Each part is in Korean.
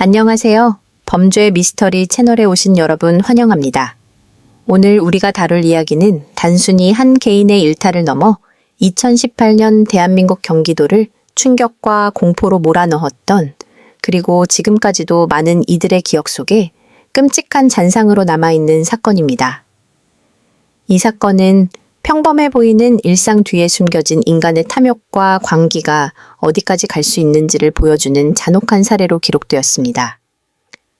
안녕하세요. 범죄 미스터리 채널에 오신 여러분 환영합니다. 오늘 우리가 다룰 이야기는 단순히 한 개인의 일탈을 넘어 2018년 대한민국 경기도를 충격과 공포로 몰아넣었던, 그리고 지금까지도 많은 이들의 기억 속에 끔찍한 잔상으로 남아있는 사건입니다. 이 사건은 평범해 보이는 일상 뒤에 숨겨진 인간의 탐욕과 광기가 어디까지 갈 수 있는지를 보여주는 잔혹한 사례로 기록되었습니다.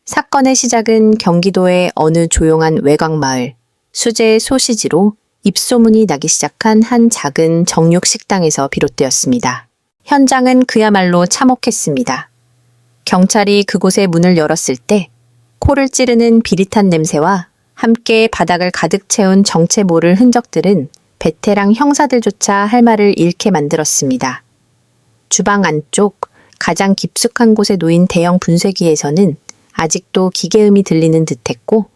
사건의 시작은 경기도의 어느 조용한 외곽마을, 수제 소시지로 입소문이 나기 시작한 한 작은 정육 식당에서 비롯되었습니다. 현장은 그야말로 참혹했습니다. 경찰이 그곳의 문을 열었을 때 코를 찌르는 비릿한 냄새와 함께 바닥을 가득 채운 정체 모를 흔적들은 베테랑 형사들조차 할 말을 잃게 만들었습니다. 주방 안쪽 가장 깊숙한 곳에 놓인 대형 분쇄기에서는 아직도 기계음이 들리는 듯했고,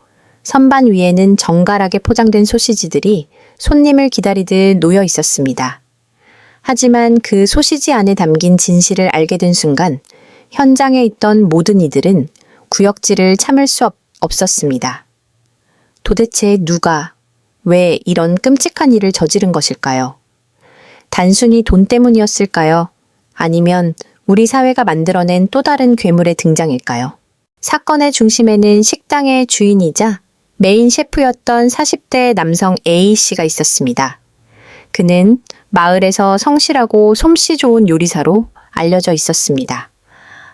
선반 위에는 정갈하게 포장된 소시지들이 손님을 기다리듯 놓여 있었습니다. 하지만 그 소시지 안에 담긴 진실을 알게 된 순간 현장에 있던 모든 이들은 구역질을 참을 수 없었습니다. 도대체 누가, 왜 이런 끔찍한 일을 저지른 것일까요? 단순히 돈 때문이었을까요? 아니면 우리 사회가 만들어낸 또 다른 괴물의 등장일까요? 사건의 중심에는 식당의 주인이자 메인 셰프였던 40대 남성 A씨가 있었습니다. 그는 마을에서 성실하고 솜씨 좋은 요리사로 알려져 있었습니다.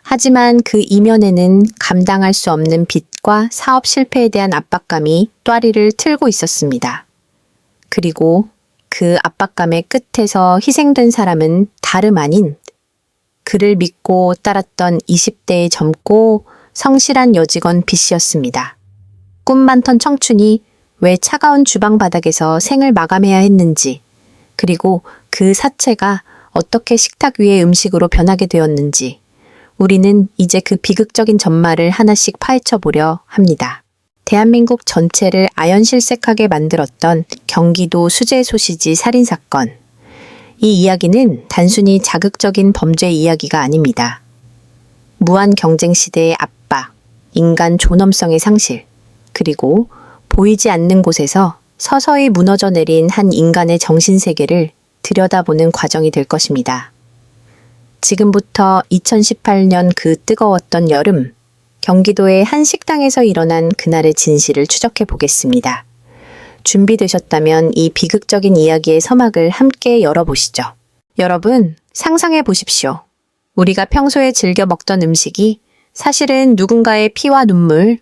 하지만 그 이면에는 감당할 수 없는 빚과 사업 실패에 대한 압박감이 또아리를 틀고 있었습니다. 그리고 그 압박감의 끝에서 희생된 사람은 다름 아닌 그를 믿고 따랐던 20대의 젊고 성실한 여직원 B씨였습니다. 꿈 많던 청춘이 왜 차가운 주방 바닥에서 생을 마감해야 했는지, 그리고 그 사체가 어떻게 식탁 위의 음식으로 변하게 되었는지, 우리는 이제 그 비극적인 전말을 하나씩 파헤쳐 보려 합니다. 대한민국 전체를 아연실색하게 만들었던 경기도 수제 소시지 살인사건. 이 이야기는 단순히 자극적인 범죄 이야기가 아닙니다. 무한 경쟁 시대의 압박, 인간 존엄성의 상실, 그리고 보이지 않는 곳에서 서서히 무너져 내린 한 인간의 정신세계를 들여다보는 과정이 될 것입니다. 지금부터 2018년 그 뜨거웠던 여름, 경기도의 한 식당에서 일어난 그날의 진실을 추적해 보겠습니다. 준비되셨다면 이 비극적인 이야기의 서막을 함께 열어보시죠. 여러분, 상상해 보십시오. 우리가 평소에 즐겨 먹던 음식이 사실은 누군가의 피와 눈물,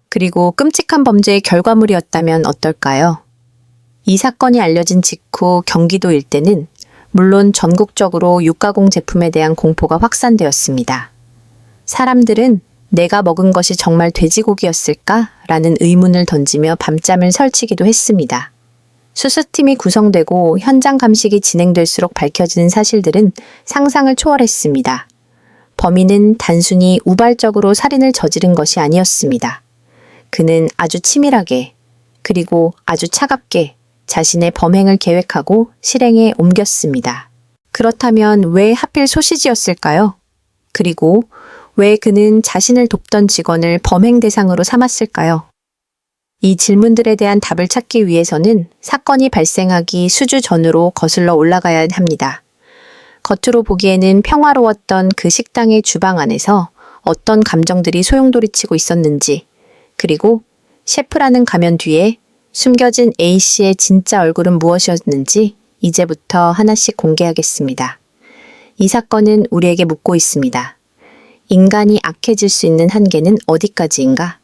그리고 끔찍한 범죄의 결과물이었다면 어떨까요? 이 사건이 알려진 직후 경기도 일대는 물론 전국적으로 육가공 제품에 대한 공포가 확산되었습니다. 사람들은 내가 먹은 것이 정말 돼지고기였을까? 라는 의문을 던지며 밤잠을 설치기도 했습니다. 수수팀이 구성되고 현장 감식이 진행될수록 밝혀지는 사실들은 상상을 초월했습니다. 범인은 단순히 우발적으로 살인을 저지른 것이 아니었습니다. 그는 아주 치밀하게, 그리고 아주 차갑게 자신의 범행을 계획하고 실행에 옮겼습니다. 그렇다면 왜 하필 소시지였을까요? 그리고 왜 그는 자신을 돕던 직원을 범행 대상으로 삼았을까요? 이 질문들에 대한 답을 찾기 위해서는 사건이 발생하기 수주 전으로 거슬러 올라가야 합니다. 겉으로 보기에는 평화로웠던 그 식당의 주방 안에서 어떤 감정들이 소용돌이치고 있었는지, 그리고 셰프라는 가면 뒤에 숨겨진 A씨의 진짜 얼굴은 무엇이었는지 이제부터 하나씩 공개하겠습니다. 이 사건은 우리에게 묻고 있습니다. 인간이 악해질 수 있는 한계는 어디까지인가?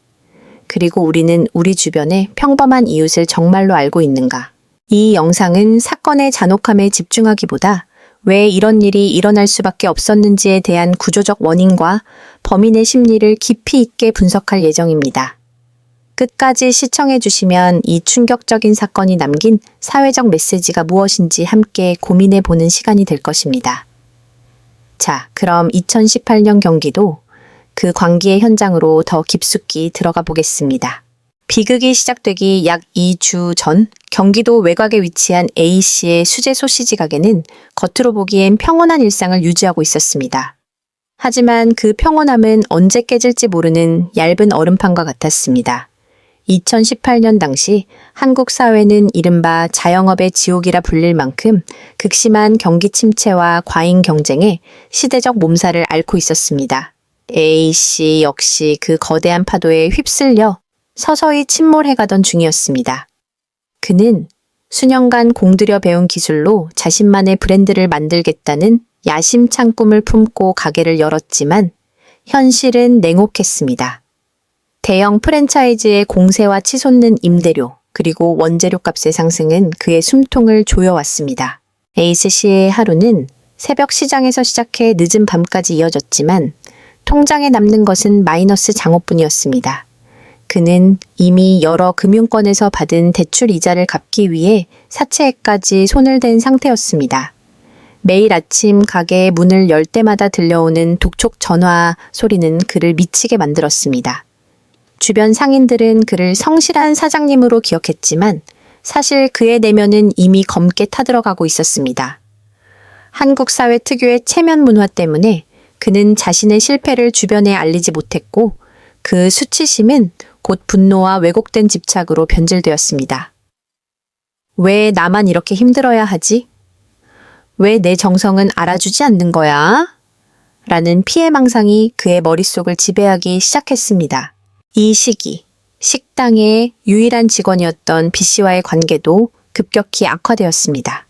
그리고 우리는 우리 주변의 평범한 이웃을 정말로 알고 있는가? 이 영상은 사건의 잔혹함에 집중하기보다 왜 이런 일이 일어날 수밖에 없었는지에 대한 구조적 원인과 범인의 심리를 깊이 있게 분석할 예정입니다. 끝까지 시청해 주시면 이 충격적인 사건이 남긴 사회적 메시지가 무엇인지 함께 고민해 보는 시간이 될 것입니다. 자, 그럼 2018년 경기도 그 광기의 현장으로 더 깊숙이 들어가 보겠습니다. 비극이 시작되기 약 2주 전 경기도 외곽에 위치한 A씨의 수제 소시지 가게는 겉으로 보기엔 평온한 일상을 유지하고 있었습니다. 하지만 그 평온함은 언제 깨질지 모르는 얇은 얼음판과 같았습니다. 2018년 당시 한국 사회는 이른바 자영업의 지옥이라 불릴 만큼 극심한 경기 침체와 과잉 경쟁에 시대적 몸살을 앓고 있었습니다. A씨 역시 그 거대한 파도에 휩쓸려 서서히 침몰해가던 중이었습니다. 그는 수년간 공들여 배운 기술로 자신만의 브랜드를 만들겠다는 야심찬 꿈을 품고 가게를 열었지만 현실은 냉혹했습니다. 대형 프랜차이즈의 공세와 치솟는 임대료, 그리고 원재료 값의 상승은 그의 숨통을 조여왔습니다. 에이스 씨의 하루는 새벽 시장에서 시작해 늦은 밤까지 이어졌지만 통장에 남는 것은 마이너스 장어뿐이었습니다. 그는 이미 여러 금융권에서 받은 대출 이자를 갚기 위해 사채에까지 손을 댄 상태였습니다. 매일 아침 가게의 문을 열 때마다 들려오는 독촉 전화 소리는 그를 미치게 만들었습니다. 주변 상인들은 그를 성실한 사장님으로 기억했지만 사실 그의 내면은 이미 검게 타들어가고 있었습니다. 한국 사회 특유의 체면 문화 때문에 그는 자신의 실패를 주변에 알리지 못했고 그 수치심은 곧 분노와 왜곡된 집착으로 변질되었습니다. 왜 나만 이렇게 힘들어야 하지? 왜 내 정성은 알아주지 않는 거야? 라는 피해망상이 그의 머릿속을 지배하기 시작했습니다. 이 시기, 식당의 유일한 직원이었던 B씨와의 관계도 급격히 악화되었습니다.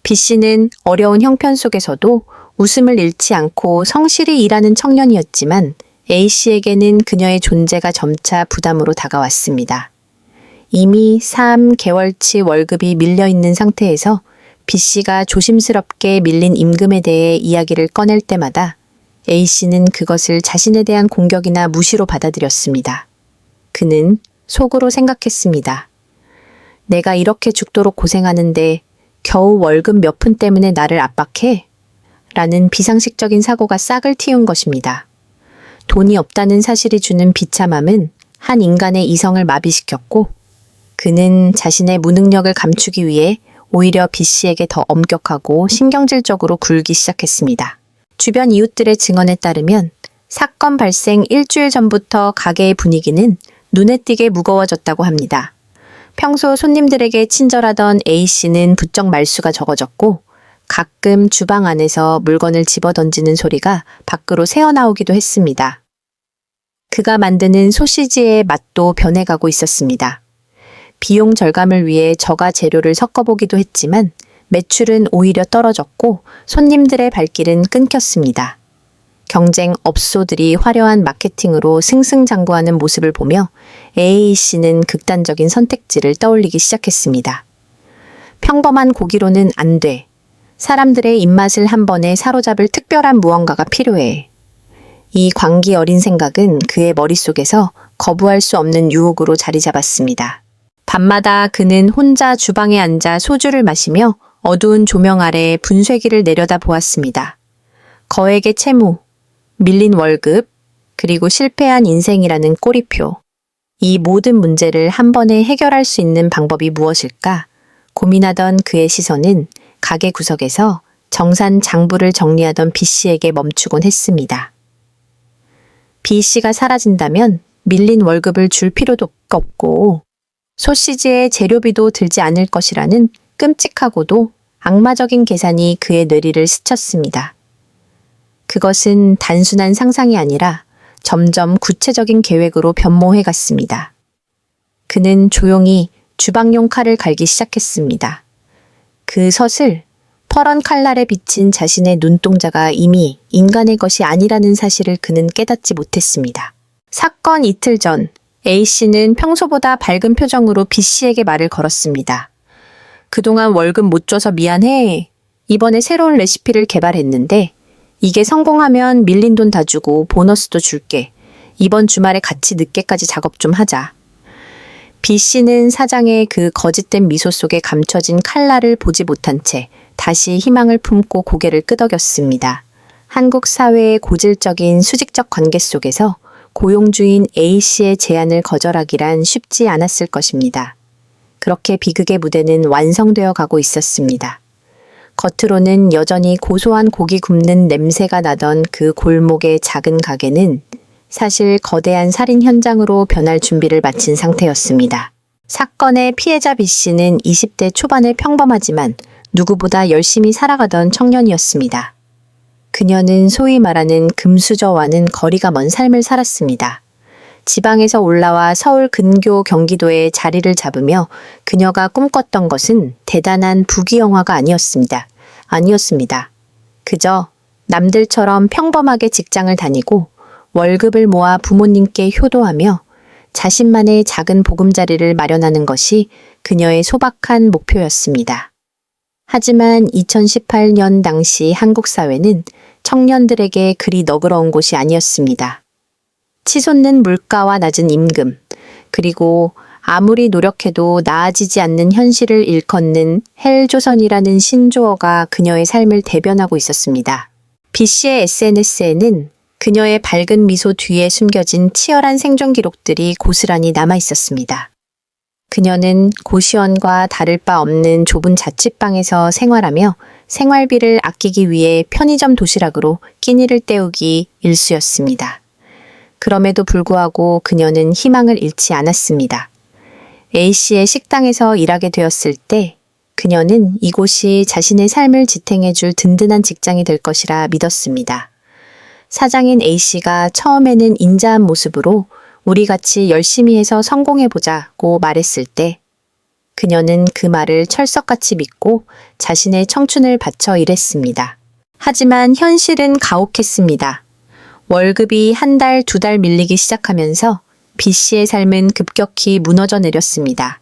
B씨는 어려운 형편 속에서도 웃음을 잃지 않고 성실히 일하는 청년이었지만 A씨에게는 그녀의 존재가 점차 부담으로 다가왔습니다. 이미 3개월치 월급이 밀려있는 상태에서 B씨가 조심스럽게 밀린 임금에 대해 이야기를 꺼낼 때마다 A씨는 그것을 자신에 대한 공격이나 무시로 받아들였습니다. 그는 속으로 생각했습니다. 내가 이렇게 죽도록 고생하는데 겨우 월급 몇 푼 때문에 나를 압박해? 라는 비상식적인 사고가 싹을 틔운 것입니다. 돈이 없다는 사실이 주는 비참함은 한 인간의 이성을 마비시켰고 그는 자신의 무능력을 감추기 위해 오히려 B씨에게 더 엄격하고 신경질적으로 굴기 시작했습니다. 주변 이웃들의 증언에 따르면 사건 발생 일주일 전부터 가게의 분위기는 눈에 띄게 무거워졌다고 합니다. 평소 손님들에게 친절하던 A씨는 부쩍 말수가 적어졌고 가끔 주방 안에서 물건을 집어던지는 소리가 밖으로 새어나오기도 했습니다. 그가 만드는 소시지의 맛도 변해가고 있었습니다. 비용 절감을 위해 저가 재료를 섞어보기도 했지만 매출은 오히려 떨어졌고 손님들의 발길은 끊겼습니다. 경쟁 업소들이 화려한 마케팅으로 승승장구하는 모습을 보며 A씨는 극단적인 선택지를 떠올리기 시작했습니다. 평범한 고기로는 안 돼. 사람들의 입맛을 한 번에 사로잡을 특별한 무언가가 필요해. 이 광기 어린 생각은 그의 머릿속에서 거부할 수 없는 유혹으로 자리 잡았습니다. 밤마다 그는 혼자 주방에 앉아 소주를 마시며 어두운 조명 아래 분쇄기를 내려다 보았습니다. 거액의 채무, 밀린 월급, 그리고 실패한 인생이라는 꼬리표. 이 모든 문제를 한 번에 해결할 수 있는 방법이 무엇일까? 고민하던 그의 시선은 가게 구석에서 정산 장부를 정리하던 B씨에게 멈추곤 했습니다. B씨가 사라진다면 밀린 월급을 줄 필요도 없고 소시지의 재료비도 들지 않을 것이라는 끔찍하고도 악마적인 계산이 그의 뇌리를 스쳤습니다. 그것은 단순한 상상이 아니라 점점 구체적인 계획으로 변모해 갔습니다. 그는 조용히 주방용 칼을 갈기 시작했습니다. 그 서슬, 퍼런 칼날에 비친 자신의 눈동자가 이미 인간의 것이 아니라는 사실을 그는 깨닫지 못했습니다. 사건 이틀 전, A씨는 평소보다 밝은 표정으로 B씨에게 말을 걸었습니다. 그동안 월급 못 줘서 미안해. 이번에 새로운 레시피를 개발했는데 이게 성공하면 밀린 돈 다 주고 보너스도 줄게. 이번 주말에 같이 늦게까지 작업 좀 하자. B씨는 사장의 그 거짓된 미소 속에 감춰진 칼날을 보지 못한 채 다시 희망을 품고 고개를 끄덕였습니다. 한국 사회의 고질적인 수직적 관계 속에서 고용주인 A씨의 제안을 거절하기란 쉽지 않았을 것입니다. 그렇게 비극의 무대는 완성되어 가고 있었습니다. 겉으로는 여전히 고소한 고기 굽는 냄새가 나던 그 골목의 작은 가게는 사실 거대한 살인 현장으로 변할 준비를 마친 상태였습니다. 사건의 피해자 B씨는 20대 초반의 평범하지만 누구보다 열심히 살아가던 청년이었습니다. 그녀는 소위 말하는 금수저와는 거리가 먼 삶을 살았습니다. 지방에서 올라와 서울 근교 경기도에 자리를 잡으며 그녀가 꿈꿨던 것은 대단한 부귀영화가 아니었습니다. 그저 남들처럼 평범하게 직장을 다니고 월급을 모아 부모님께 효도하며 자신만의 작은 보금자리를 마련하는 것이 그녀의 소박한 목표였습니다. 하지만 2018년 당시 한국 사회는 청년들에게 그리 너그러운 곳이 아니었습니다. 치솟는 물가와 낮은 임금, 그리고 아무리 노력해도 나아지지 않는 현실을 일컫는 헬조선이라는 신조어가 그녀의 삶을 대변하고 있었습니다. B씨의 SNS에는 그녀의 밝은 미소 뒤에 숨겨진 치열한 생존 기록들이 고스란히 남아 있었습니다. 그녀는 고시원과 다를 바 없는 좁은 자취방에서 생활하며 생활비를 아끼기 위해 편의점 도시락으로 끼니를 때우기 일쑤였습니다. 그럼에도 불구하고 그녀는 희망을 잃지 않았습니다. A씨의 식당에서 일하게 되었을 때 그녀는 이곳이 자신의 삶을 지탱해줄 든든한 직장이 될 것이라 믿었습니다. 사장인 A씨가 처음에는 인자한 모습으로 우리 같이 열심히 해서 성공해보자고 말했을 때 그녀는 그 말을 철석같이 믿고 자신의 청춘을 바쳐 일했습니다. 하지만 현실은 가혹했습니다. 월급이 한 달, 두 달 밀리기 시작하면서 B씨의 삶은 급격히 무너져 내렸습니다.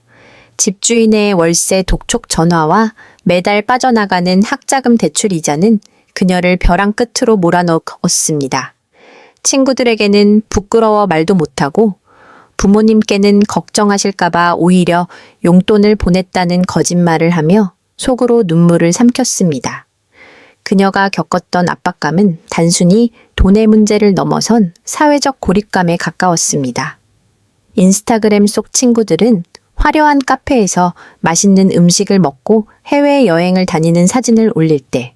집주인의 월세 독촉 전화와 매달 빠져나가는 학자금 대출 이자는 그녀를 벼랑 끝으로 몰아넣었습니다. 친구들에게는 부끄러워 말도 못하고 부모님께는 걱정하실까봐 오히려 용돈을 보냈다는 거짓말을 하며 속으로 눈물을 삼켰습니다. 그녀가 겪었던 압박감은 단순히 돈의 문제를 넘어선 사회적 고립감에 가까웠습니다. 인스타그램 속 친구들은 화려한 카페에서 맛있는 음식을 먹고 해외여행을 다니는 사진을 올릴 때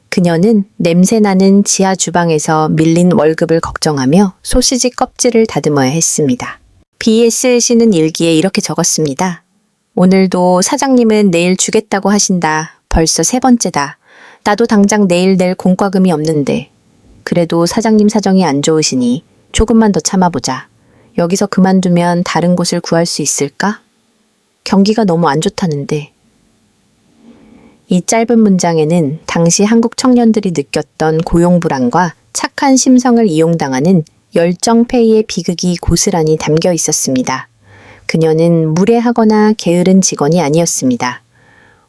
그녀는 냄새나는 지하 주방에서 밀린 월급을 걱정하며 소시지 껍질을 다듬어야 했습니다. B에 쓰는 일기에 이렇게 적었습니다. 오늘도 사장님은 내일 주겠다고 하신다. 벌써 3번째다. 나도 당장 내일 낼 공과금이 없는데. 그래도 사장님 사정이 안 좋으시니 조금만 더 참아보자. 여기서 그만두면 다른 곳을 구할 수 있을까? 경기가 너무 안 좋다는데. 이 짧은 문장에는 당시 한국 청년들이 느꼈던 고용불안과 착한 심성을 이용당하는 열정페이의 비극이 고스란히 담겨 있었습니다. 그녀는 무례하거나 게으른 직원이 아니었습니다.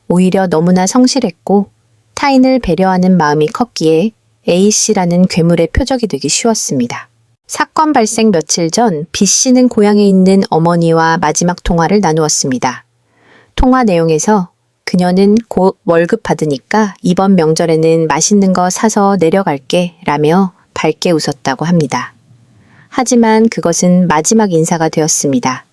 오히려 너무나 성실했고 타인을 배려하는 마음이 컸기에 A씨라는 괴물의 표적이 되기 쉬웠습니다. 사건 발생 며칠 전 B씨는 고향에 있는 어머니와 마지막 통화를 나누었습니다. 통화 내용에서 그녀는 곧 월급 받으니까 이번 명절에는 맛있는 거 사서 내려갈게 라며 밝게 웃었다고 합니다. 하지만 그것은 마지막 인사가 되었습니다.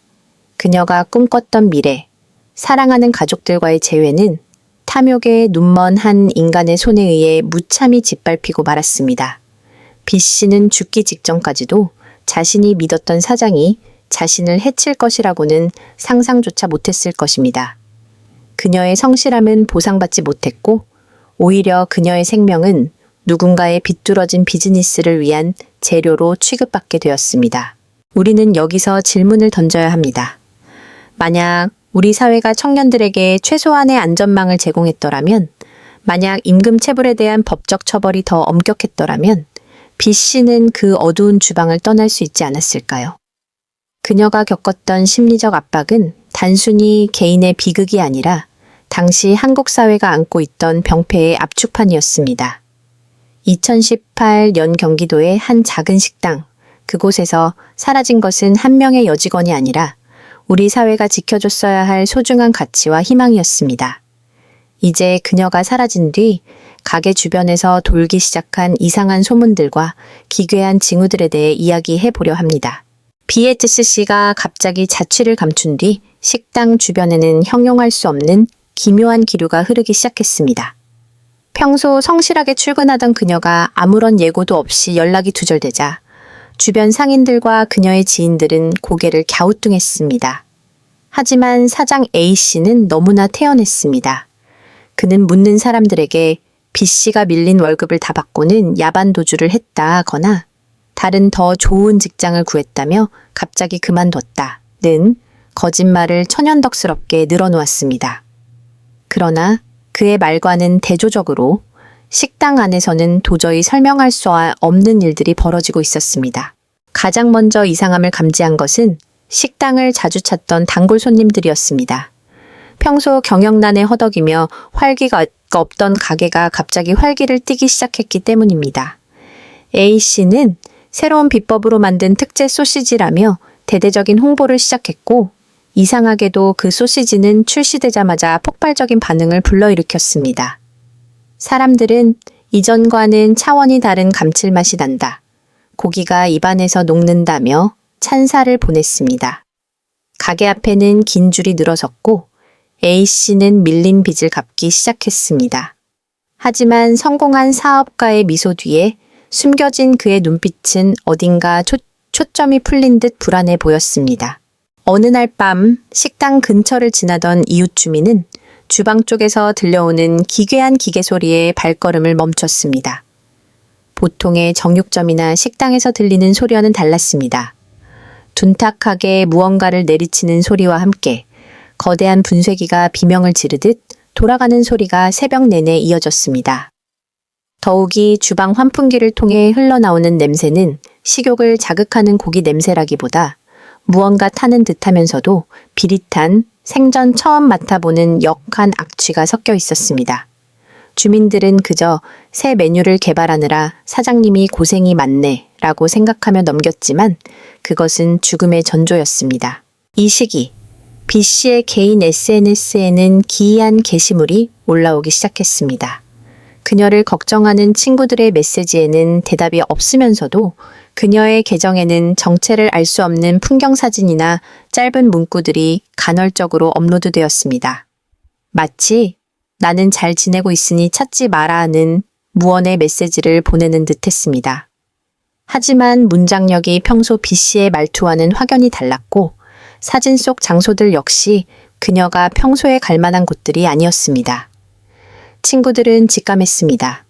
그녀가 꿈꿨던 미래, 사랑하는 가족들과의 재회는 탐욕에 눈먼 한 인간의 손에 의해 무참히 짓밟히고 말았습니다. B씨는 죽기 직전까지도 자신이 믿었던 사장이 자신을 해칠 것이라고는 상상조차 못했을 것입니다. 그녀의 성실함은 보상받지 못했고 오히려 그녀의 생명은 누군가의 비뚤어진 비즈니스를 위한 재료로 취급받게 되었습니다. 우리는 여기서 질문을 던져야 합니다. 만약 우리 사회가 청년들에게 최소한의 안전망을 제공했더라면, 만약 임금체불에 대한 법적 처벌이 더 엄격했더라면 B씨는 그 어두운 주방을 떠날 수 있지 않았을까요? 그녀가 겪었던 심리적 압박은 단순히 개인의 비극이 아니라 당시 한국 사회가 안고 있던 병폐의 압축판이었습니다. 2018년 경기도의 한 작은 식당, 그곳에서 사라진 것은 한 명의 여직원이 아니라 우리 사회가 지켜줬어야 할 소중한 가치와 희망이었습니다. 이제 그녀가 사라진 뒤 가게 주변에서 돌기 시작한 이상한 소문들과 기괴한 징후들에 대해 이야기해 보려 합니다. BHC가 갑자기 자취를 감춘 뒤 식당 주변에는 형용할 수 없는 기묘한 기류가 흐르기 시작했습니다. 평소 성실하게 출근하던 그녀가 아무런 예고도 없이 연락이 두절되자 주변 상인들과 그녀의 지인들은 고개를 갸우뚱했습니다. 하지만 사장 A씨는 너무나 태연했습니다. 그는 묻는 사람들에게 B씨가 밀린 월급을 다 받고는 야반 도주를 했다거나 다른 더 좋은 직장을 구했다며 갑자기 그만뒀다는 거짓말을 천연덕스럽게 늘어놓았습니다. 그러나 그의 말과는 대조적으로 식당 안에서는 도저히 설명할 수 없는 일들이 벌어지고 있었습니다. 가장 먼저 이상함을 감지한 것은 식당을 자주 찾던 단골 손님들이었습니다. 평소 경영난에 허덕이며 활기가 없던 가게가 갑자기 활기를 띠기 시작했기 때문입니다. A씨는 새로운 비법으로 만든 특제 소시지라며 대대적인 홍보를 시작했고 이상하게도 그 소시지는 출시되자마자 폭발적인 반응을 불러일으켰습니다. 사람들은 이전과는 차원이 다른 감칠맛이 난다. 고기가 입안에서 녹는다며 찬사를 보냈습니다. 가게 앞에는 긴 줄이 늘어섰고 A씨는 밀린 빚을 갚기 시작했습니다. 하지만 성공한 사업가의 미소 뒤에 숨겨진 그의 눈빛은 어딘가 초점이 풀린 듯 불안해 보였습니다. 어느 날 밤 식당 근처를 지나던 이웃 주민은 주방 쪽에서 들려오는 기괴한 기계 소리에 발걸음을 멈췄습니다. 보통의 정육점이나 식당에서 들리는 소리와는 달랐습니다. 둔탁하게 무언가를 내리치는 소리와 함께 거대한 분쇄기가 비명을 지르듯 돌아가는 소리가 새벽 내내 이어졌습니다. 더욱이 주방 환풍기를 통해 흘러나오는 냄새는 식욕을 자극하는 고기 냄새라기보다 무언가 타는 듯하면서도 비릿한 생전 처음 맡아보는 역한 악취가 섞여 있었습니다. 주민들은 그저 새 메뉴를 개발하느라 사장님이 고생이 많네 라고 생각하며 넘겼지만 그것은 죽음의 전조였습니다. 이 시기 B씨의 개인 SNS에는 기이한 게시물이 올라오기 시작했습니다. 그녀를 걱정하는 친구들의 메시지에는 대답이 없으면서도 그녀의 계정에는 정체를 알 수 없는 풍경 사진이나 짧은 문구들이 간헐적으로 업로드되었습니다. 마치 나는 잘 지내고 있으니 찾지 마라는 무언의 메시지를 보내는 듯했습니다. 하지만 문장력이 평소 B씨의 말투와는 확연히 달랐고 사진 속 장소들 역시 그녀가 평소에 갈 만한 곳들이 아니었습니다. 친구들은 직감했습니다.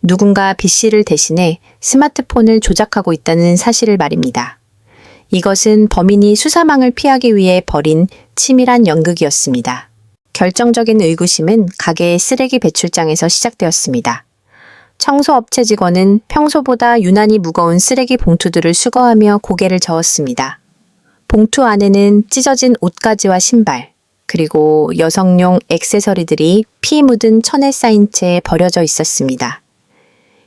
누군가 B씨를 대신해 스마트폰을 조작하고 있다는 사실을 말입니다. 이것은 범인이 수사망을 피하기 위해 벌인 치밀한 연극이었습니다. 결정적인 의구심은 가게의 쓰레기 배출장에서 시작되었습니다. 청소업체 직원은 평소보다 유난히 무거운 쓰레기 봉투들을 수거하며 고개를 저었습니다. 봉투 안에는 찢어진 옷가지와 신발, 그리고 여성용 액세서리들이 피 묻은 천에 쌓인 채 버려져 있었습니다.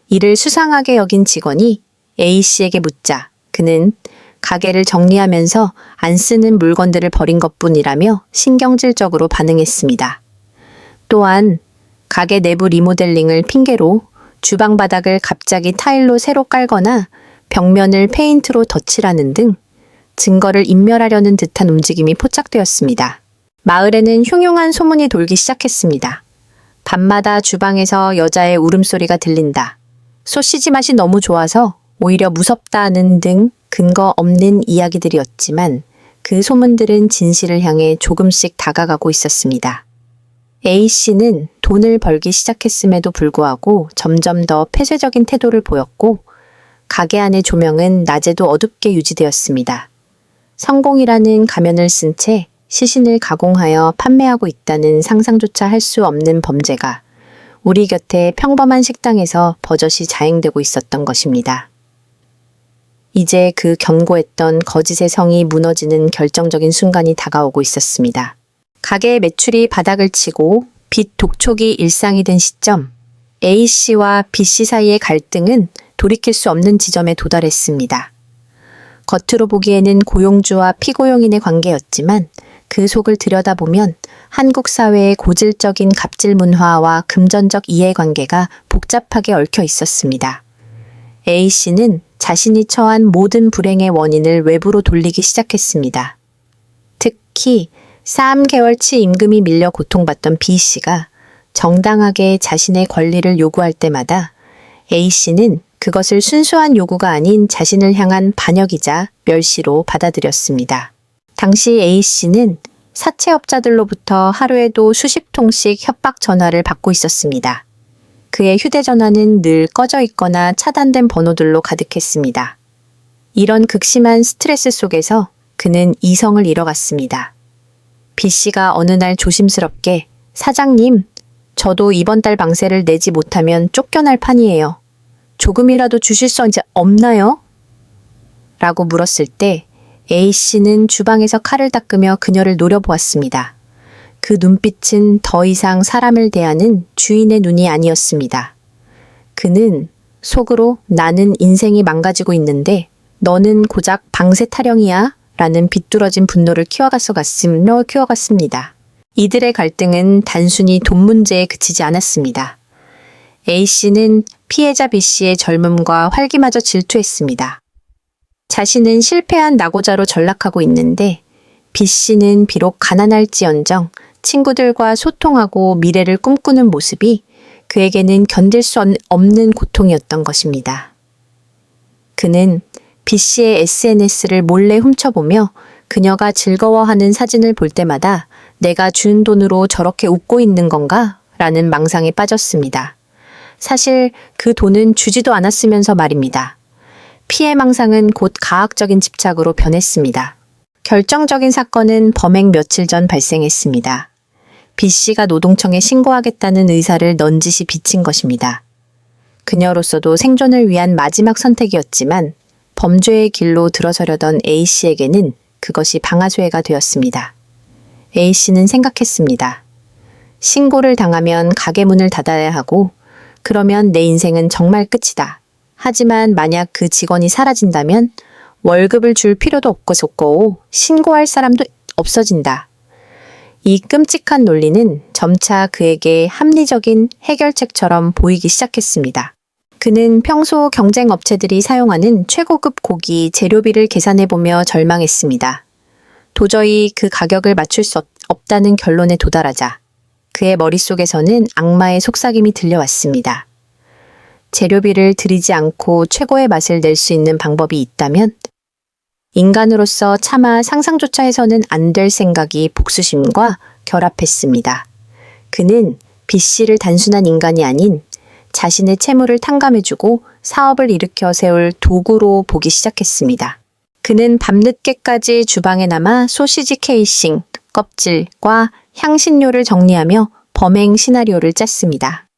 이를 수상하게 여긴 직원이 A씨에게 묻자 그는 가게를 정리하면서 안 쓰는 물건들을 버린 것뿐이라며 신경질적으로 반응했습니다. 또한 가게 내부 리모델링을 핑계로 주방 바닥을 갑자기 타일로 새로 깔거나 벽면을 페인트로 덧칠하는 등 증거를 인멸하려는 듯한 움직임이 포착되었습니다. 마을에는 흉흉한 소문이 돌기 시작했습니다. 밤마다 주방에서 여자의 울음소리가 들린다. 소시지 맛이 너무 좋아서 오히려 무섭다는 등 근거 없는 이야기들이었지만 그 소문들은 진실을 향해 조금씩 다가가고 있었습니다. A씨는 돈을 벌기 시작했음에도 불구하고 점점 더 폐쇄적인 태도를 보였고 가게 안의 조명은 낮에도 어둡게 유지되었습니다. 성공이라는 가면을 쓴 채 시신을 가공하여 판매하고 있다는 상상조차 할 수 없는 범죄가 우리 곁에 평범한 식당에서 버젓이 자행되고 있었던 것입니다. 이제 그 견고했던 거짓의 성이 무너지는 결정적인 순간이 다가오고 있었습니다. 가게의 매출이 바닥을 치고 빚 독촉이 일상이 된 시점, A씨와 B씨 사이의 갈등은 돌이킬 수 없는 지점에 도달했습니다. 겉으로 보기에는 고용주와 피고용인의 관계였지만 그 속을 들여다보면 한국 사회의 고질적인 갑질 문화와 금전적 이해관계가 복잡하게 얽혀 있었습니다. A씨는 자신이 처한 모든 불행의 원인을 외부로 돌리기 시작했습니다. 특히 3개월치 임금이 밀려 고통받던 B씨가 정당하게 자신의 권리를 요구할 때마다 A씨는 그것을 순수한 요구가 아닌 자신을 향한 반역이자 멸시로 받아들였습니다. 당시 A씨는 사채업자들로부터 하루에도 수십 통씩 협박 전화를 받고 있었습니다. 그의 휴대전화는 늘 꺼져 있거나 차단된 번호들로 가득했습니다. 이런 극심한 스트레스 속에서 그는 이성을 잃어갔습니다. B씨가 어느 날 조심스럽게 사장님, 저도 이번 달 방세를 내지 못하면 쫓겨날 판이에요. 조금이라도 주실 수 없나요? 라고 물었을 때 A씨는 주방에서 칼을 닦으며 그녀를 노려보았습니다. 그 눈빛은 더 이상 사람을 대하는 주인의 눈이 아니었습니다. 그는 속으로 나는 인생이 망가지고 있는데 너는 고작 방세 타령이야? 라는 비뚤어진 분노를 키워갔습니다. 이들의 갈등은 단순히 돈 문제에 그치지 않았습니다. A씨는 피해자 B씨의 젊음과 활기마저 질투했습니다. 자신은 실패한 낙오자로 전락하고 있는데 B씨는 비록 가난할지언정 친구들과 소통하고 미래를 꿈꾸는 모습이 그에게는 견딜 수 없는 고통이었던 것입니다. 그는 B씨의 SNS를 몰래 훔쳐보며 그녀가 즐거워하는 사진을 볼 때마다 내가 준 돈으로 저렇게 웃고 있는 건가? 라는 망상에 빠졌습니다. 사실 그 돈은 주지도 않았으면서 말입니다. 피해 망상은 곧 가학적인 집착으로 변했습니다. 결정적인 사건은 범행 며칠 전 발생했습니다. B씨가 노동청에 신고하겠다는 의사를 넌지시 비친 것입니다. 그녀로서도 생존을 위한 마지막 선택이었지만 범죄의 길로 들어서려던 A씨에게는 그것이 방아쇠가 되었습니다. A씨는 생각했습니다. 신고를 당하면 가게 문을 닫아야 하고 그러면 내 인생은 정말 끝이다. 하지만 만약 그 직원이 사라진다면 월급을 줄 필요도 없고 신고할 사람도 없어진다. 이 끔찍한 논리는 점차 그에게 합리적인 해결책처럼 보이기 시작했습니다. 그는 평소 경쟁 업체들이 사용하는 최고급 고기 재료비를 계산해보며 절망했습니다. 도저히 그 가격을 맞출 수 없다는 결론에 도달하자 그의 머릿속에서는 악마의 속삭임이 들려왔습니다. 재료비를 들이지 않고 최고의 맛을 낼 수 있는 방법이 있다면 인간으로서 차마 상상조차 해서는 안 될 생각이 복수심과 결합했습니다. 그는 B씨를 단순한 인간이 아닌 자신의 채무를 탕감해주고 사업을 일으켜 세울 도구로 보기 시작했습니다. 그는 밤늦게까지 주방에 남아 소시지 케이싱, 껍질과 향신료를 정리하며 범행 시나리오를 짰습니다.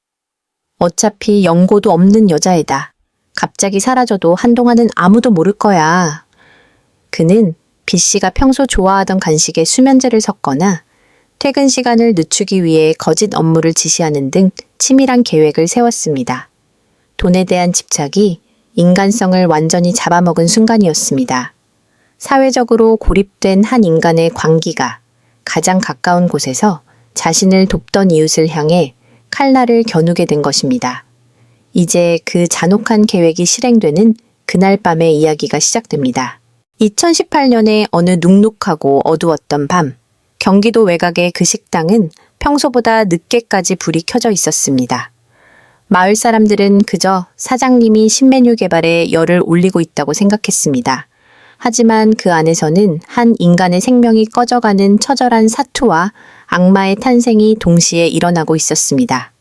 어차피 연고도 없는 여자애다. 갑자기 사라져도 한동안은 아무도 모를 거야. 그는 B씨가 평소 좋아하던 간식에 수면제를 섞거나 퇴근 시간을 늦추기 위해 거짓 업무를 지시하는 등 치밀한 계획을 세웠습니다. 돈에 대한 집착이 인간성을 완전히 잡아먹은 순간이었습니다. 사회적으로 고립된 한 인간의 광기가 가장 가까운 곳에서 자신을 돕던 이웃을 향해 칼날을 겨누게 된 것입니다. 이제 그 잔혹한 계획이 실행되는 그날 밤의 이야기가 시작됩니다. 2018년에 어느 눅눅하고 어두웠던 밤, 경기도 외곽의 그 식당은 평소보다 늦게까지 불이 켜져 있었습니다. 마을 사람들은 그저 사장님이 신메뉴 개발에 열을 올리고 있다고 생각했습니다. 하지만 그 안에서는 한 인간의 생명이 꺼져가는 처절한 사투와 악마의 탄생이 동시에 일어나고 있었습니다.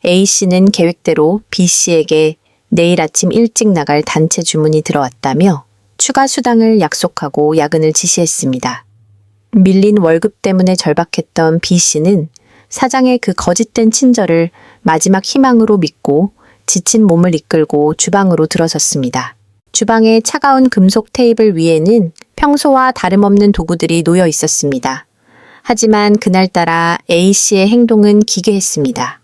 A씨는 계획대로 B씨에게 내일 아침 일찍 나갈 단체 주문이 들어왔다며 추가 수당을 약속하고 야근을 지시했습니다. 밀린 월급 때문에 절박했던 B씨는 사장의 그 거짓된 친절을 마지막 희망으로 믿고 지친 몸을 이끌고 주방으로 들어섰습니다. 주방의 차가운 금속 테이블 위에는 평소와 다름없는 도구들이 놓여 있었습니다. 하지만 그날따라 A씨의 행동은 기괴했습니다.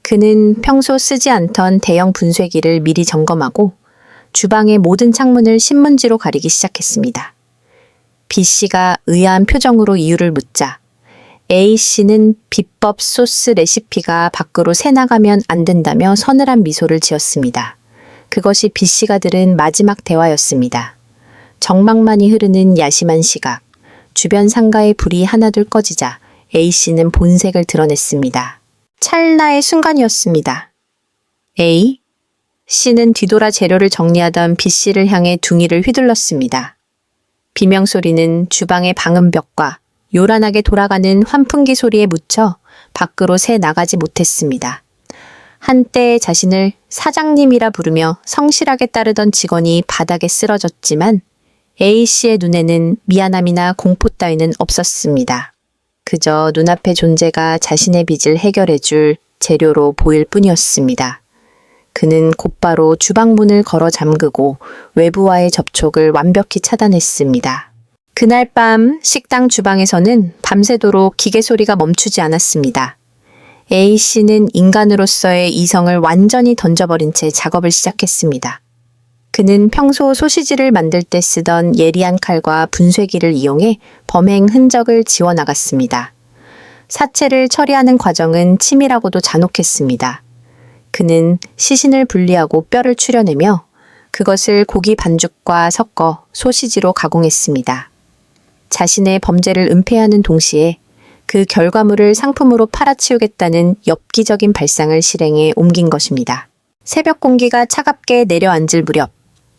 그는 평소 쓰지 않던 대형 분쇄기를 미리 점검하고 주방의 모든 창문을 신문지로 가리기 시작했습니다. B씨가 의아한 표정으로 이유를 묻자 A씨는 비법 소스 레시피가 밖으로 새나가면 안 된다며 서늘한 미소를 지었습니다. 그것이 B씨가 들은 마지막 대화였습니다. 정막만이 흐르는 야심한 시각, 주변 상가의 불이 하나둘 꺼지자 A씨는 본색을 드러냈습니다. 찰나의 순간이었습니다. A. C는 뒤돌아 재료를 정리하던 B 씨를 향해 둥이를 휘둘렀습니다. 비명소리는 주방의 방음벽과 요란하게 돌아가는 환풍기 소리에 묻혀 밖으로 새 나가지 못했습니다. 한때 자신을 사장님이라 부르며 성실하게 따르던 직원이 바닥에 쓰러졌지만 A씨의 눈에는 미안함이나 공포 따위는 없었습니다. 그저 눈앞의 존재가 자신의 빚을 해결해줄 재료로 보일 뿐이었습니다. 그는 곧바로 주방문을 걸어 잠그고 외부와의 접촉을 완벽히 차단했습니다. 그날 밤 식당 주방에서는 밤새도록 기계 소리가 멈추지 않았습니다. A씨는 인간으로서의 이성을 완전히 던져버린 채 작업을 시작했습니다. 그는 평소 소시지를 만들 때 쓰던 예리한 칼과 분쇄기를 이용해 범행 흔적을 지워나갔습니다. 사체를 처리하는 과정은 치밀하고도 잔혹했습니다. 그는 시신을 분리하고 뼈를 추려내며 그것을 고기 반죽과 섞어 소시지로 가공했습니다. 자신의 범죄를 은폐하는 동시에 그 결과물을 상품으로 팔아치우겠다는 엽기적인 발상을 실행에 옮긴 것입니다. 새벽 공기가 차갑게 내려앉을 무렵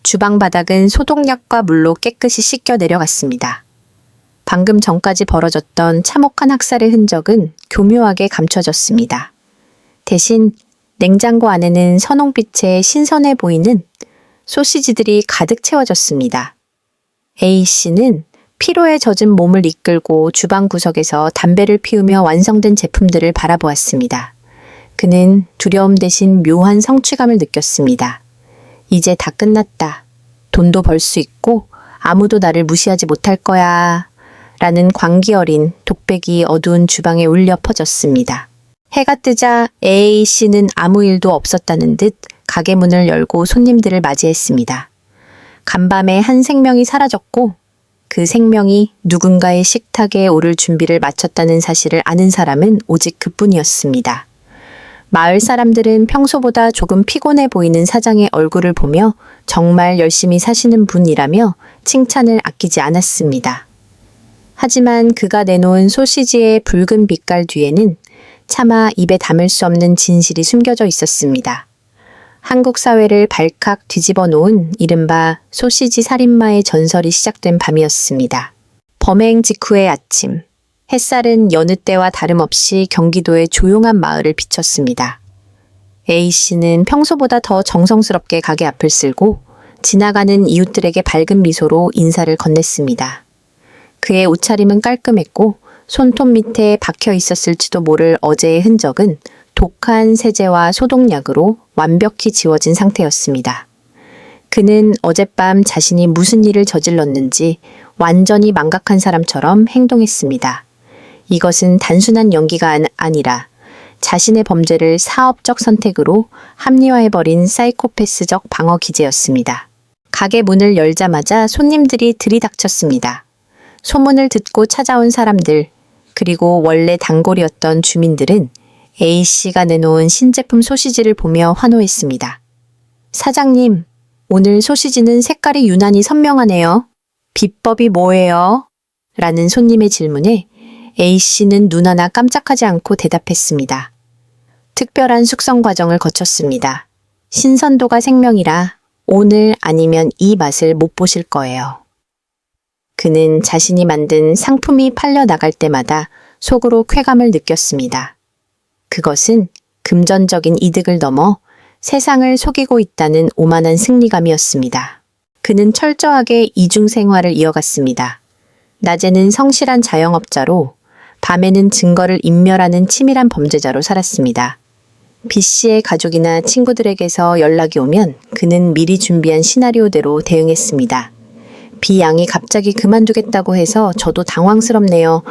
주방 바닥은 소독약과 물로 깨끗이 씻겨 내려갔습니다. 방금 전까지 벌어졌던 참혹한 학살의 흔적은 교묘하게 감춰졌습니다. 대신 냉장고 안에는 선홍빛에 신선해 보이는 소시지들이 가득 채워졌습니다. A씨는 피로에 젖은 몸을 이끌고 주방 구석에서 담배를 피우며 완성된 제품들을 바라보았습니다. 그는 두려움 대신 묘한 성취감을 느꼈습니다. 이제 다 끝났다. 돈도 벌 수 있고 아무도 나를 무시하지 못할 거야. 라는 광기 어린 독백이 어두운 주방에 울려 퍼졌습니다. 해가 뜨자 A씨는 아무 일도 없었다는 듯 가게 문을 열고 손님들을 맞이했습니다. 간밤에 한 생명이 사라졌고 그 생명이 누군가의 식탁에 오를 준비를 마쳤다는 사실을 아는 사람은 오직 그뿐이었습니다. 마을 사람들은 평소보다 조금 피곤해 보이는 사장의 얼굴을 보며 정말 열심히 사시는 분이라며 칭찬을 아끼지 않았습니다. 하지만 그가 내놓은 소시지의 붉은 빛깔 뒤에는 차마 입에 담을 수 없는 진실이 숨겨져 있었습니다. 한국 사회를 발칵 뒤집어 놓은 이른바 소시지 살인마의 전설이 시작된 밤이었습니다. 범행 직후의 아침, 햇살은 여느 때와 다름없이 경기도의 조용한 마을을 비췄습니다. A씨는 평소보다 더 정성스럽게 가게 앞을 쓸고 지나가는 이웃들에게 밝은 미소로 인사를 건넸습니다. 그의 옷차림은 깔끔했고 손톱 밑에 박혀 있었을지도 모를 어제의 흔적은 독한 세제와 소독약으로 완벽히 지워진 상태였습니다. 그는 어젯밤 자신이 무슨 일을 저질렀는지 완전히 망각한 사람처럼 행동했습니다. 이것은 단순한 연기가 아니라 자신의 범죄를 사업적 선택으로 합리화해버린 사이코패스적 방어 기제였습니다. 가게 문을 열자마자 손님들이 들이닥쳤습니다. 소문을 듣고 찾아온 사람들, 그리고 원래 단골이었던 주민들은 A씨가 내놓은 신제품 소시지를 보며 환호했습니다. 사장님, 오늘 소시지는 색깔이 유난히 선명하네요. 비법이 뭐예요? 라는 손님의 질문에 A씨는 눈 하나 깜짝하지 않고 대답했습니다. 특별한 숙성 과정을 거쳤습니다. 신선도가 생명이라 오늘 아니면 이 맛을 못 보실 거예요. 그는 자신이 만든 상품이 팔려 나갈 때마다 속으로 쾌감을 느꼈습니다. 그것은 금전적인 이득을 넘어 세상을 속이고 있다는 오만한 승리감이었습니다. 그는 철저하게 이중 생활을 이어갔습니다. 낮에는 성실한 자영업자로, 밤에는 증거를 인멸하는 치밀한 범죄자로 살았습니다. B씨의 가족이나 친구들에게서 연락이 오면 그는 미리 준비한 시나리오대로 대응했습니다. B 양이 갑자기 그만두겠다고 해서 저도 당황스럽네요.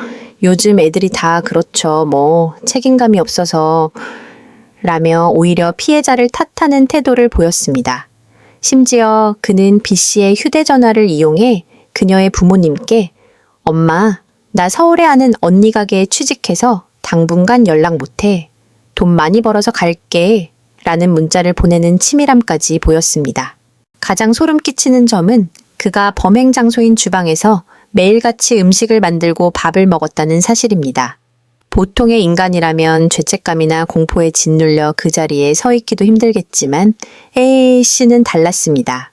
요즘 애들이 다 그렇죠. 책임감이 없어서 라며 오히려 피해자를 탓하는 태도를 보였습니다. 심지어 그는 B씨의 휴대전화를 이용해 그녀의 부모님께 엄마, 나 서울에 아는 언니 가게에 취직해서 당분간 연락 못해. 돈 많이 벌어서 갈게. 라는 문자를 보내는 치밀함까지 보였습니다. 가장 소름 끼치는 점은 그가 범행 장소인 주방에서 매일같이 음식을 만들고 밥을 먹었다는 사실입니다. 보통의 인간이라면 죄책감이나 공포에 짓눌려 그 자리에 서 있기도 힘들겠지만 A씨는 달랐습니다.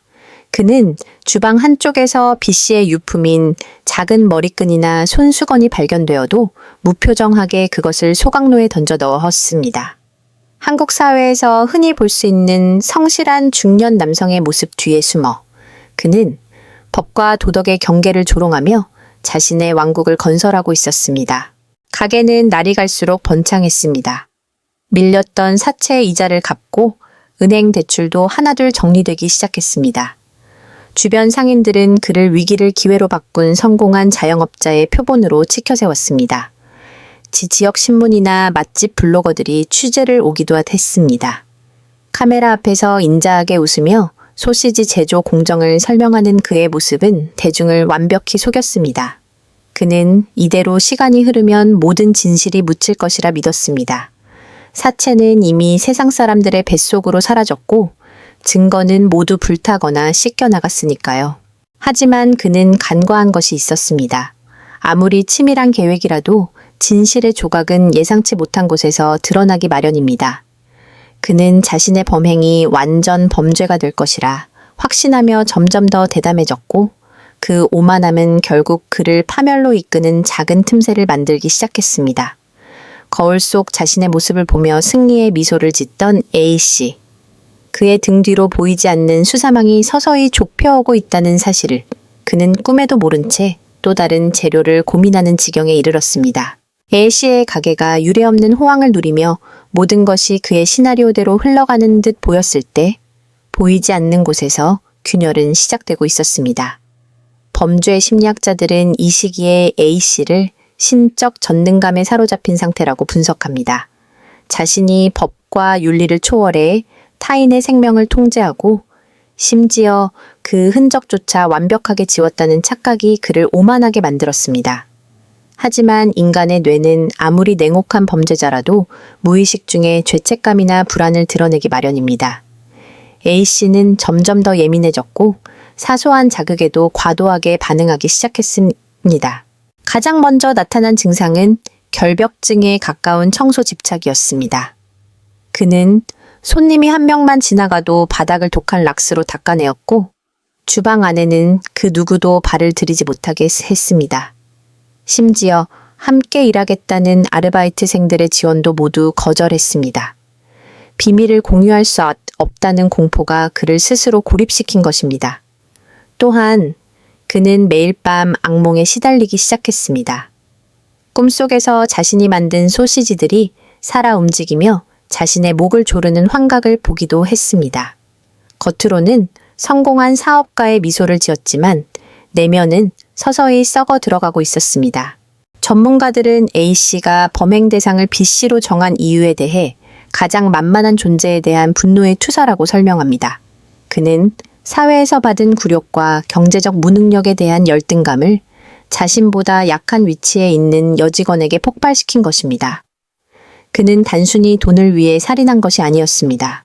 그는 주방 한쪽에서 B씨의 유품인 작은 머리끈이나 손수건이 발견되어도 무표정하게 그것을 소각로에 던져 넣었습니다. 한국 사회에서 흔히 볼 수 있는 성실한 중년 남성의 모습 뒤에 숨어 그는 법과 도덕의 경계를 조롱하며 자신의 왕국을 건설하고 있었습니다. 가게는 날이 갈수록 번창했습니다. 밀렸던 사채 이자를 갚고 은행 대출도 하나둘 정리되기 시작했습니다. 주변 상인들은 그를 위기를 기회로 바꾼 성공한 자영업자의 표본으로 치켜세웠습니다. 지역 신문이나 맛집 블로거들이 취재를 오기도 했습니다. 카메라 앞에서 인자하게 웃으며 소시지 제조 공정을 설명하는 그의 모습은 대중을 완벽히 속였습니다. 그는 이대로 시간이 흐르면 모든 진실이 묻힐 것이라 믿었습니다. 사체는 이미 세상 사람들의 뱃속으로 사라졌고 증거는 모두 불타거나 씻겨나갔으니까요. 하지만 그는 간과한 것이 있었습니다. 아무리 치밀한 계획이라도 진실의 조각은 예상치 못한 곳에서 드러나기 마련입니다. 그는 자신의 범행이 완전 범죄가 될 것이라 확신하며 점점 더 대담해졌고 그 오만함은 결국 그를 파멸로 이끄는 작은 틈새를 만들기 시작했습니다. 거울 속 자신의 모습을 보며 승리의 미소를 짓던 A씨. 그의 등 뒤로 보이지 않는 수사망이 서서히 좁혀오고 있다는 사실을 그는 꿈에도 모른 채 또 다른 재료를 고민하는 지경에 이르렀습니다. A씨의 가게가 유례없는 호황을 누리며 모든 것이 그의 시나리오대로 흘러가는 듯 보였을 때 보이지 않는 곳에서 균열은 시작되고 있었습니다. 범죄 심리학자들은 이 시기에 A씨를 신적 전능감에 사로잡힌 상태라고 분석합니다. 자신이 법과 윤리를 초월해 타인의 생명을 통제하고 심지어 그 흔적조차 완벽하게 지웠다는 착각이 그를 오만하게 만들었습니다. 하지만 인간의 뇌는 아무리 냉혹한 범죄자라도 무의식 중에 죄책감이나 불안을 드러내기 마련입니다. A씨는 점점 더 예민해졌고 사소한 자극에도 과도하게 반응하기 시작했습니다. 가장 먼저 나타난 증상은 결벽증에 가까운 청소 집착이었습니다. 그는 손님이 한 명만 지나가도 바닥을 독한 락스로 닦아내었고 주방 안에는 그 누구도 발을 들이지 못하게 했습니다. 심지어 함께 일하겠다는 아르바이트생들의 지원도 모두 거절했습니다. 비밀을 공유할 수 없다는 공포가 그를 스스로 고립시킨 것입니다. 또한 그는 매일 밤 악몽에 시달리기 시작했습니다. 꿈속에서 자신이 만든 소시지들이 살아 움직이며 자신의 목을 조르는 환각을 보기도 했습니다. 겉으로는 성공한 사업가의 미소를 지었지만 내면은 서서히 썩어 들어가고 있었습니다. 전문가들은 A씨가 범행 대상을 B씨로 정한 이유에 대해 가장 만만한 존재에 대한 분노의 투사라고 설명합니다. 그는 사회에서 받은 굴욕과 경제적 무능력에 대한 열등감을 자신보다 약한 위치에 있는 여직원에게 폭발시킨 것입니다. 그는 단순히 돈을 위해 살인한 것이 아니었습니다.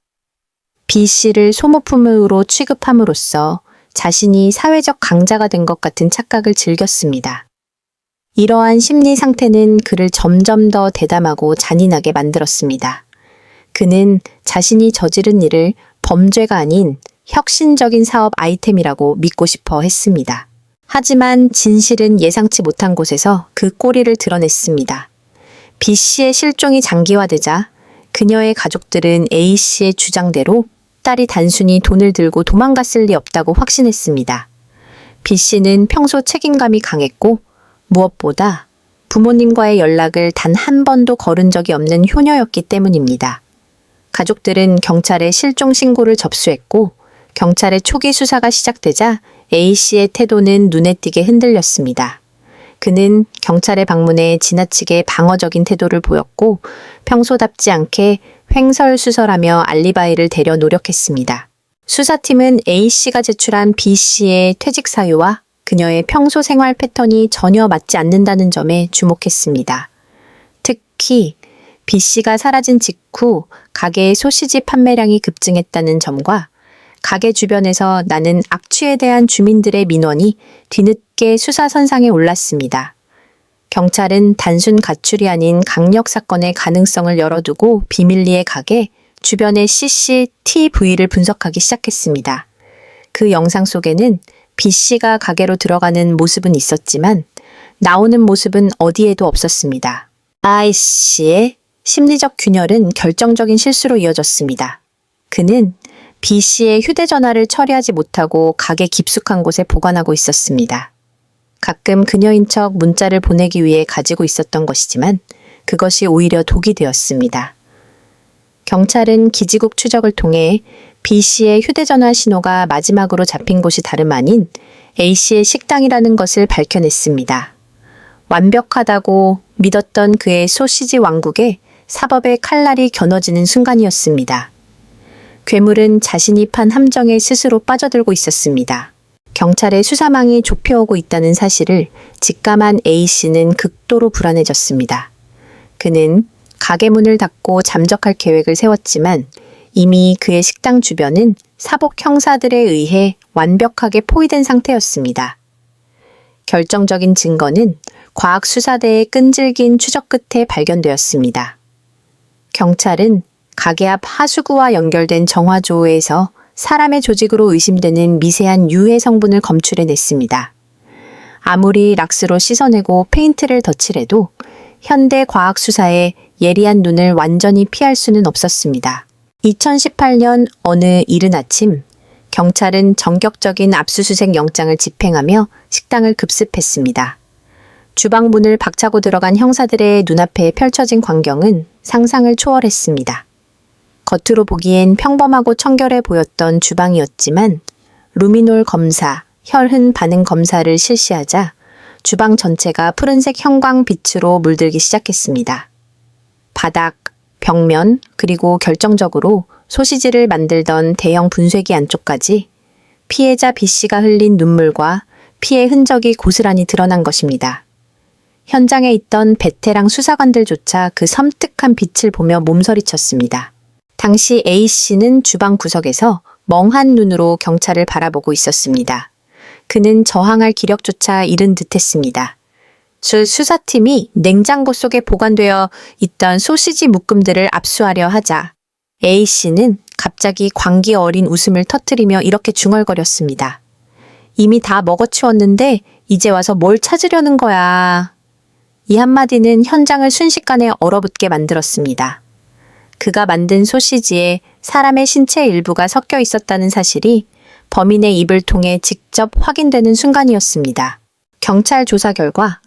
B씨를 소모품으로 취급함으로써 자신이 사회적 강자가 된 것 같은 착각을 즐겼습니다. 이러한 심리 상태는 그를 점점 더 대담하고 잔인하게 만들었습니다. 그는 자신이 저지른 일을 범죄가 아닌 혁신적인 사업 아이템이라고 믿고 싶어 했습니다. 하지만 진실은 예상치 못한 곳에서 그 꼬리를 드러냈습니다. B씨의 실종이 장기화되자 그녀의 가족들은 A씨의 주장대로 딸이 단순히 돈을 들고 도망갔을 리 없다고 확신했습니다. B씨는 평소 책임감이 강했고 무엇보다 부모님과의 연락을 단 한 번도 걸은 적이 없는 효녀였기 때문입니다. 가족들은 경찰에 실종 신고를 접수했고 경찰의 초기 수사가 시작되자 A씨의 태도는 눈에 띄게 흔들렸습니다. 그는 경찰의 방문에 지나치게 방어적인 태도를 보였고 평소답지 않게 횡설수설하며 알리바이를 대려 노력했습니다. 수사팀은 A씨가 제출한 B씨의 퇴직 사유와 그녀의 평소 생활 패턴이 전혀 맞지 않는다는 점에 주목했습니다. 특히 B씨가 사라진 직후 가게의 소시지 판매량이 급증했다는 점과 가게 주변에서 나는 악취에 대한 주민들의 민원이 뒤늦게 수사선상에 올랐습니다. 경찰은 단순 가출이 아닌 강력 사건의 가능성을 열어두고 비밀리에 가게 주변의 CCTV를 분석하기 시작했습니다. 그 영상 속에는 B씨가 가게로 들어가는 모습은 있었지만 나오는 모습은 어디에도 없었습니다. A씨의 심리적 균열은 결정적인 실수로 이어졌습니다. 그는 B씨의 휴대전화를 처리하지 못하고 가게 깊숙한 곳에 보관하고 있었습니다. 가끔 그녀인 척 문자를 보내기 위해 가지고 있었던 것이지만 그것이 오히려 독이 되었습니다. 경찰은 기지국 추적을 통해 B씨의 휴대전화 신호가 마지막으로 잡힌 곳이 다름 아닌 A씨의 식당이라는 것을 밝혀냈습니다. 완벽하다고 믿었던 그의 소시지 왕국에 사법의 칼날이 겨눠지는 순간이었습니다. 괴물은 자신이 판 함정에 스스로 빠져들고 있었습니다. 경찰의 수사망이 좁혀오고 있다는 사실을 직감한 A씨는 극도로 불안해졌습니다. 그는 가게 문을 닫고 잠적할 계획을 세웠지만 이미 그의 식당 주변은 사복 형사들에 의해 완벽하게 포위된 상태였습니다. 결정적인 증거는 과학수사대의 끈질긴 추적 끝에 발견되었습니다. 경찰은 가게 앞 하수구와 연결된 정화조에서 사람의 조직으로 의심되는 미세한 유해 성분을 검출해냈습니다. 아무리 락스로 씻어내고 페인트를 덧칠해도 현대 과학 수사의 예리한 눈을 완전히 피할 수는 없었습니다. 2018년 어느 이른 아침, 경찰은 전격적인 압수수색 영장을 집행하며 식당을 급습했습니다. 주방 문을 박차고 들어간 형사들의 눈앞에 펼쳐진 광경은 상상을 초월했습니다. 겉으로 보기엔 평범하고 청결해 보였던 주방이었지만 루미놀 검사, 혈흔 반응 검사를 실시하자 주방 전체가 푸른색 형광빛으로 물들기 시작했습니다. 바닥, 벽면, 그리고 결정적으로 소시지를 만들던 대형 분쇄기 안쪽까지 피해자 B씨가 흘린 눈물과 피해 흔적이 고스란히 드러난 것입니다. 현장에 있던 베테랑 수사관들조차 그 섬뜩한 빛을 보며 몸서리쳤습니다. 당시 A씨는 주방 구석에서 멍한 눈으로 경찰을 바라보고 있었습니다. 그는 저항할 기력조차 잃은 듯했습니다. 수사팀이 냉장고 속에 보관되어 있던 소시지 묶음들을 압수하려 하자 A씨는 갑자기 광기 어린 웃음을 터뜨리며 이렇게 중얼거렸습니다. 이미 다 먹어치웠는데 이제 와서 뭘 찾으려는 거야. 이 한마디는 현장을 순식간에 얼어붙게 만들었습니다. 그가 만든 소시지에 사람의 신체 일부가 섞여 있었다는 사실이 범인의 입을 통해 직접 확인되는 순간이었습니다. 경찰 조사 결과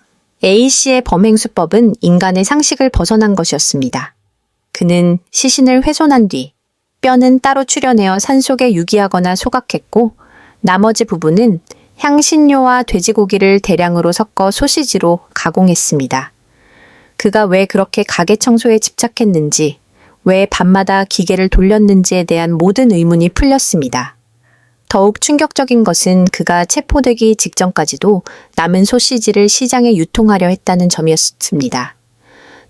A씨의 범행 수법은 인간의 상식을 벗어난 것이었습니다. 그는 시신을 훼손한 뒤 뼈는 따로 추려내어 산속에 유기하거나 소각했고 나머지 부분은 향신료와 돼지고기를 대량으로 섞어 소시지로 가공했습니다. 그가 왜 그렇게 가게 청소에 집착했는지, 왜 밤마다 기계를 돌렸는지에 대한 모든 의문이 풀렸습니다. 더욱 충격적인 것은 그가 체포되기 직전까지도 남은 소시지를 시장에 유통하려 했다는 점이었습니다.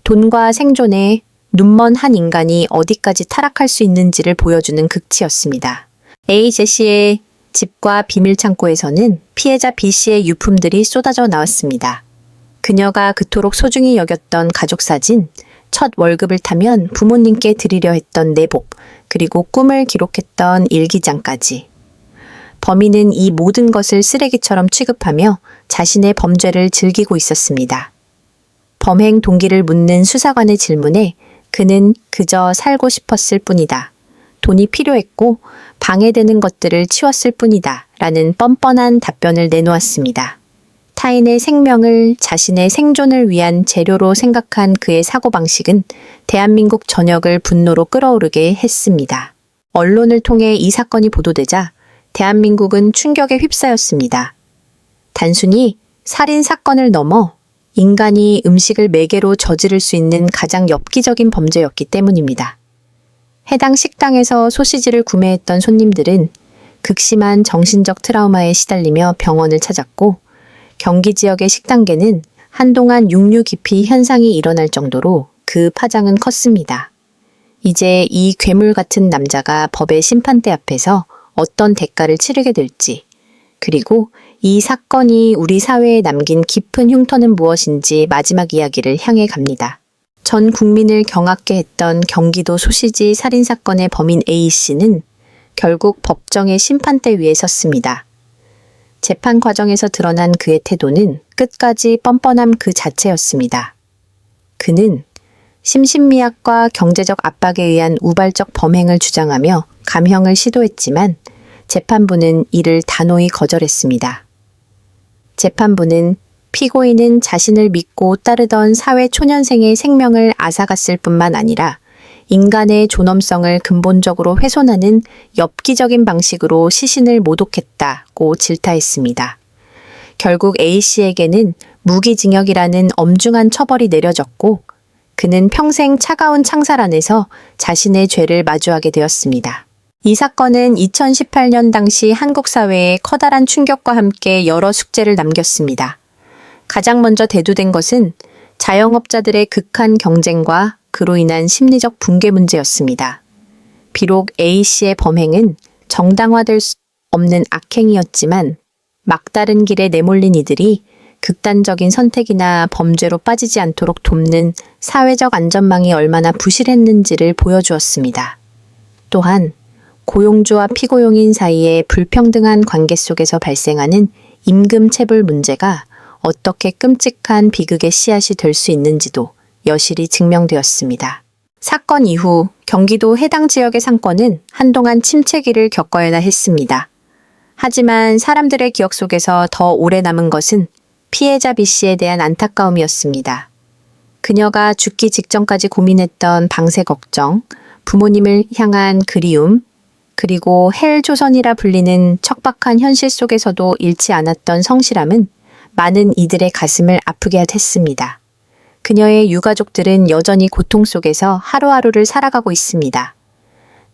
돈과 생존에 눈먼 한 인간이 어디까지 타락할 수 있는지를 보여주는 극치였습니다. A 제시의 집과 비밀창고에서는 피해자 B씨의 유품들이 쏟아져 나왔습니다. 그녀가 그토록 소중히 여겼던 가족사진, 첫 월급을 타면 부모님께 드리려 했던 내복, 그리고 꿈을 기록했던 일기장까지. 범인은 이 모든 것을 쓰레기처럼 취급하며 자신의 범죄를 즐기고 있었습니다. 범행 동기를 묻는 수사관의 질문에 그는 그저 살고 싶었을 뿐이다. 돈이 필요했고 방해되는 것들을 치웠을 뿐이다. 라는 뻔뻔한 답변을 내놓았습니다. 타인의 생명을 자신의 생존을 위한 재료로 생각한 그의 사고방식은 대한민국 전역을 분노로 끌어오르게 했습니다. 언론을 통해 이 사건이 보도되자 대한민국은 충격에 휩싸였습니다. 단순히 살인 사건을 넘어 인간이 음식을 매개로 저지를 수 있는 가장 엽기적인 범죄였기 때문입니다. 해당 식당에서 소시지를 구매했던 손님들은 극심한 정신적 트라우마에 시달리며 병원을 찾았고 경기 지역의 식당계는 한동안 육류 기피 현상이 일어날 정도로 그 파장은 컸습니다. 이제 이 괴물 같은 남자가 법의 심판대 앞에서 어떤 대가를 치르게 될지 그리고 이 사건이 우리 사회에 남긴 깊은 흉터는 무엇인지 마지막 이야기를 향해 갑니다. 전 국민을 경악게 했던 경기도 소시지 살인사건의 범인 A씨는 결국 법정의 심판대 위에 섰습니다. 재판 과정에서 드러난 그의 태도는 끝까지 뻔뻔함 그 자체였습니다. 그는 심신미약과 경제적 압박에 의한 우발적 범행을 주장하며 감형을 시도했지만 재판부는 이를 단호히 거절했습니다. 재판부는 피고인은 자신을 믿고 따르던 사회 초년생의 생명을 앗아갔을 뿐만 아니라 인간의 존엄성을 근본적으로 훼손하는 엽기적인 방식으로 시신을 모독했다고 질타했습니다. 결국 A씨에게는 무기징역이라는 엄중한 처벌이 내려졌고 그는 평생 차가운 창살 안에서 자신의 죄를 마주하게 되었습니다. 이 사건은 2018년 당시 한국 사회에 커다란 충격과 함께 여러 숙제를 남겼습니다. 가장 먼저 대두된 것은 자영업자들의 극한 경쟁과 그로 인한 심리적 붕괴 문제였습니다. 비록 A씨의 범행은 정당화될 수 없는 악행이었지만 막다른 길에 내몰린 이들이 극단적인 선택이나 범죄로 빠지지 않도록 돕는 사회적 안전망이 얼마나 부실했는지를 보여주었습니다. 또한 고용주와 피고용인 사이의 불평등한 관계 속에서 발생하는 임금체불 문제가 어떻게 끔찍한 비극의 씨앗이 될 수 있는지도 여실히 증명되었습니다. 사건 이후 경기도 해당 지역의 상권은 한동안 침체기를 겪어야 했습니다. 하지만 사람들의 기억 속에서 더 오래 남은 것은 피해자 B씨에 대한 안타까움이었습니다. 그녀가 죽기 직전까지 고민했던 방세 걱정, 부모님을 향한 그리움, 그리고 헬조선이라 불리는 척박한 현실 속에서도 잃지 않았던 성실함은 많은 이들의 가슴을 아프게 했습니다. 그녀의 유가족들은 여전히 고통 속에서 하루하루를 살아가고 있습니다.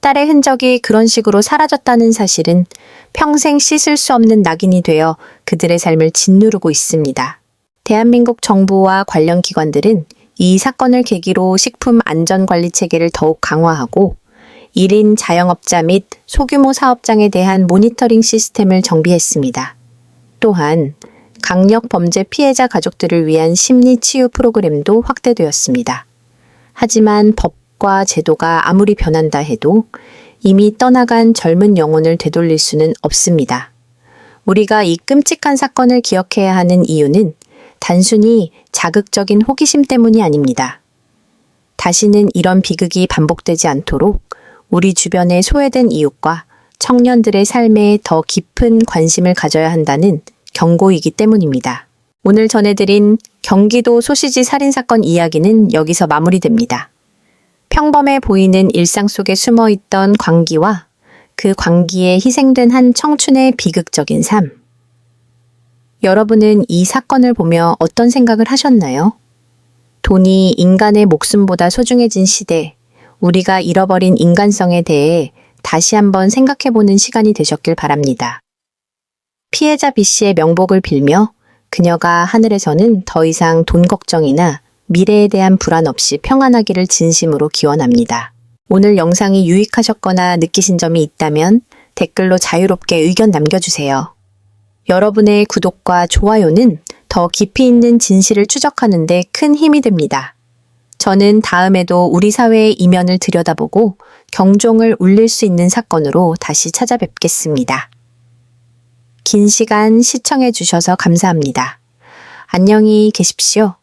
딸의 흔적이 그런 식으로 사라졌다는 사실은 평생 씻을 수 없는 낙인이 되어 그들의 삶을 짓누르고 있습니다. 대한민국 정부와 관련 기관들은 이 사건을 계기로 식품 안전관리 체계를 더욱 강화하고 1인 자영업자 및 소규모 사업장에 대한 모니터링 시스템을 정비했습니다. 또한 강력 범죄 피해자 가족들을 위한 심리 치유 프로그램도 확대되었습니다. 하지만 법과 제도가 아무리 변한다 해도 이미 떠나간 젊은 영혼을 되돌릴 수는 없습니다. 우리가 이 끔찍한 사건을 기억해야 하는 이유는 단순히 자극적인 호기심 때문이 아닙니다. 다시는 이런 비극이 반복되지 않도록 우리 주변의 소외된 이웃과 청년들의 삶에 더 깊은 관심을 가져야 한다는 경고이기 때문입니다. 오늘 전해드린 경기도 소시지 살인사건 이야기는 여기서 마무리됩니다. 평범해 보이는 일상 속에 숨어있던 광기와 그 광기에 희생된 한 청춘의 비극적인 삶. 여러분은 이 사건을 보며 어떤 생각을 하셨나요? 돈이 인간의 목숨보다 소중해진 시대, 우리가 잃어버린 인간성에 대해 다시 한번 생각해보는 시간이 되셨길 바랍니다. 피해자 B씨의 명복을 빌며 그녀가 하늘에서는 더 이상 돈 걱정이나 미래에 대한 불안 없이 평안하기를 진심으로 기원합니다. 오늘 영상이 유익하셨거나 느끼신 점이 있다면 댓글로 자유롭게 의견 남겨주세요. 여러분의 구독과 좋아요는 더 깊이 있는 진실을 추적하는 데 큰 힘이 됩니다. 저는 다음에도 우리 사회의 이면을 들여다보고 경종을 울릴 수 있는 사건으로 다시 찾아뵙겠습니다. 긴 시간 시청해 주셔서 감사합니다. 안녕히 계십시오.